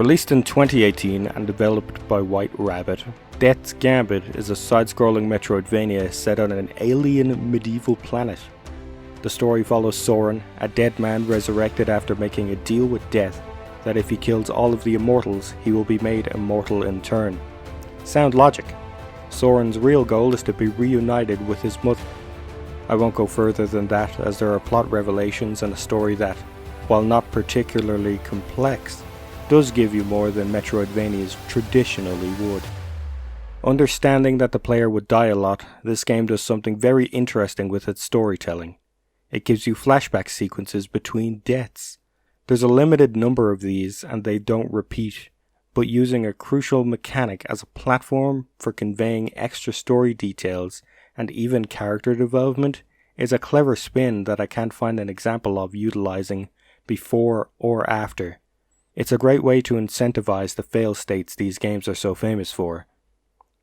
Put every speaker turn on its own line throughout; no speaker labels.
Released in 2018 and developed by White Rabbit, Death's Gambit is a side-scrolling Metroidvania set on an alien medieval planet. The story follows Soren, a dead man resurrected after making a deal with death that if he kills all of the immortals, he will be made immortal in turn. Sound logic. Soren's real goal is to be reunited with his mother. I won't go further than that, as there are plot revelations and a story that, while not particularly complex, does give you more than Metroidvanias traditionally would. Understanding that the player would die a lot, this game does something very interesting with its storytelling. It gives you flashback sequences between deaths. There's a limited number of these and they don't repeat, but using a crucial mechanic as a platform for conveying extra story details and even character development is a clever spin that I can't find an example of utilizing before or after. It's a great way to incentivize the fail states these games are so famous for.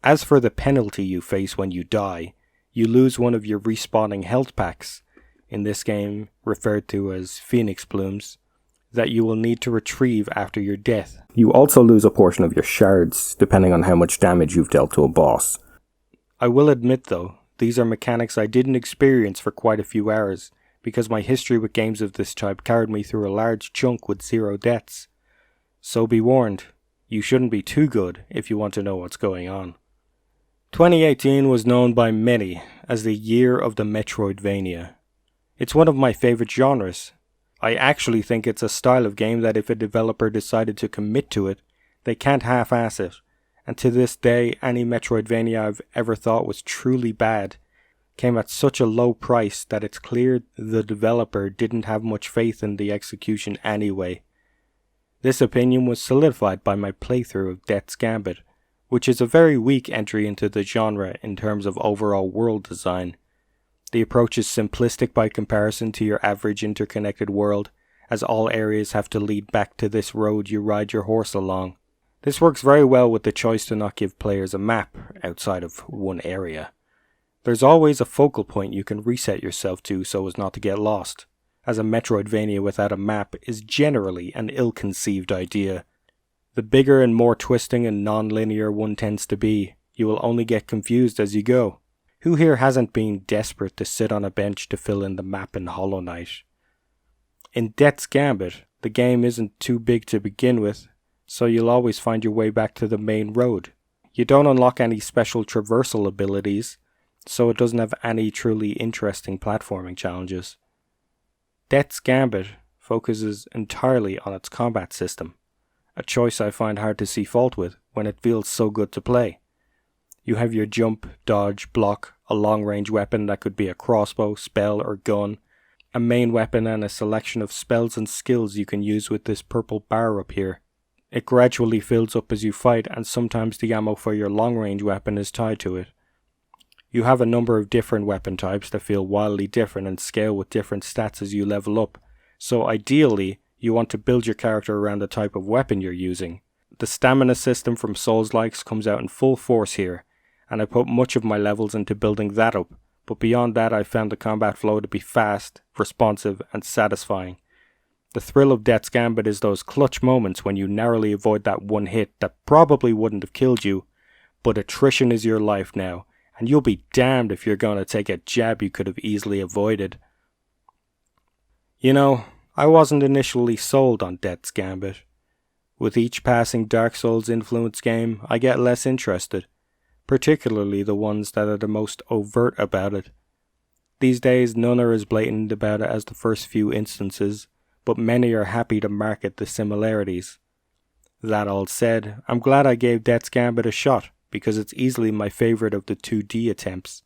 As for the penalty you face when you die, you lose one of your respawning health packs, in this game referred to as Phoenix Plumes, that you will need to retrieve after your death.
You also lose a portion of your shards, depending on how much damage you've dealt to a boss.
I will admit though, these are mechanics I didn't experience for quite a few hours, because my history with games of this type carried me through a large chunk with 0 deaths. So be warned, you shouldn't be too good if you want to know what's going on. 2018 was known by many as the year of the Metroidvania. It's one of my favorite genres. I actually think it's a style of game that if a developer decided to commit to it, they can't half-ass it, and to this day any Metroidvania I've ever thought was truly bad came at such a low price that it's clear the developer didn't have much faith in the execution anyway. This opinion was solidified by my playthrough of Death's Gambit, which is a very weak entry into the genre in terms of overall world design. The approach is simplistic by comparison to your average interconnected world, as all areas have to lead back to this road you ride your horse along. This works very well with the choice to not give players a map outside of one area. There's always a focal point you can reset yourself to so as not to get lost, as a Metroidvania without a map is generally an ill-conceived idea. The bigger and more twisting and non-linear one tends to be, you will only get confused as you go. Who here hasn't been desperate to sit on a bench to fill in the map in Hollow Knight? In Death's Gambit, the game isn't too big to begin with, so you'll always find your way back to the main road. You don't unlock any special traversal abilities, so it doesn't have any truly interesting platforming challenges. Death's Gambit focuses entirely on its combat system, a choice I find hard to see fault with when it feels so good to play. You have your jump, dodge, block, a long-range weapon that could be a crossbow, spell, or gun, a main weapon and a selection of spells and skills you can use with this purple bar up here. It gradually fills up as you fight, and sometimes the ammo for your long-range weapon is tied to it. You have a number of different weapon types that feel wildly different and scale with different stats as you level up, so ideally, you want to build your character around the type of weapon you're using. The stamina system from Souls-likes comes out in full force here, and I put much of my levels into building that up, but beyond that I found the combat flow to be fast, responsive, and satisfying. The thrill of Death's Gambit is those clutch moments when you narrowly avoid that one hit that probably wouldn't have killed you, but attrition is your life now, and you'll be damned if you're going to take a jab you could have easily avoided. You know, I wasn't initially sold on Death's Gambit. With each passing Dark Souls influenced game, I get less interested, particularly the ones that are the most overt about it. These days, none are as blatant about it as the first few instances, but many are happy to market the similarities. That all said, I'm glad I gave Death's Gambit a shot, because it's easily my favourite of the 2D attempts.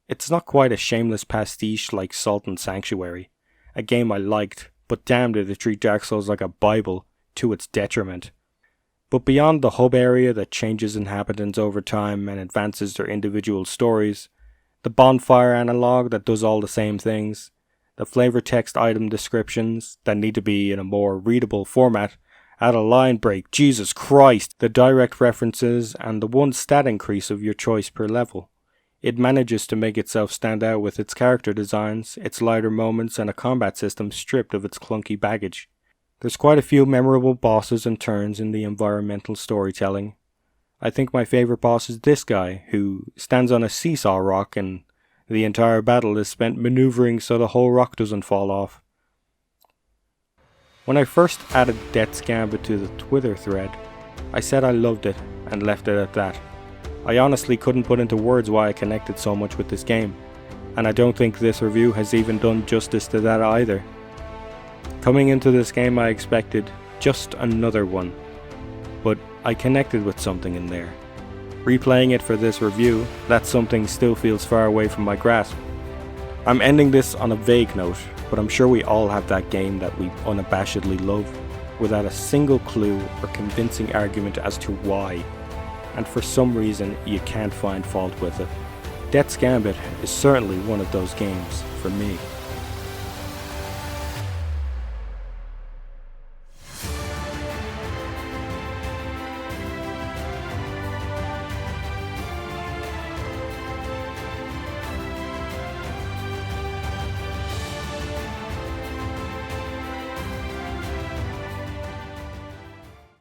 It's not quite a shameless pastiche like Salt and Sanctuary, a game I liked, but damn did it treat Dark Souls like a Bible, to its detriment. But beyond the hub area that changes inhabitants over time and advances their individual stories, the bonfire analog that does all the same things, the flavor text item descriptions that need to be in a more readable format, at a line break, Jesus Christ, the direct references and the one stat increase of your choice per level. It manages to make itself stand out with its character designs, its lighter moments, and a combat system stripped of its clunky baggage. There's quite a few memorable bosses and turns in the environmental storytelling. I think my favourite boss is this guy, who stands on a seesaw rock and the entire battle is spent manoeuvring so the whole rock doesn't fall off. When I first added Death's Gambit to the Twitter thread, I said I loved it and left it at that. I honestly couldn't put into words why I connected so much with this game, and I don't think this review has even done justice to that either. Coming into this game I expected just another one, but I connected with something in there. Replaying it for this review, that something still feels far away from my grasp. I'm ending this on a vague note, but I'm sure we all have that game that we unabashedly love, without a single clue or convincing argument as to why, and for some reason you can't find fault with it. Death's Gambit is certainly one of those games for me.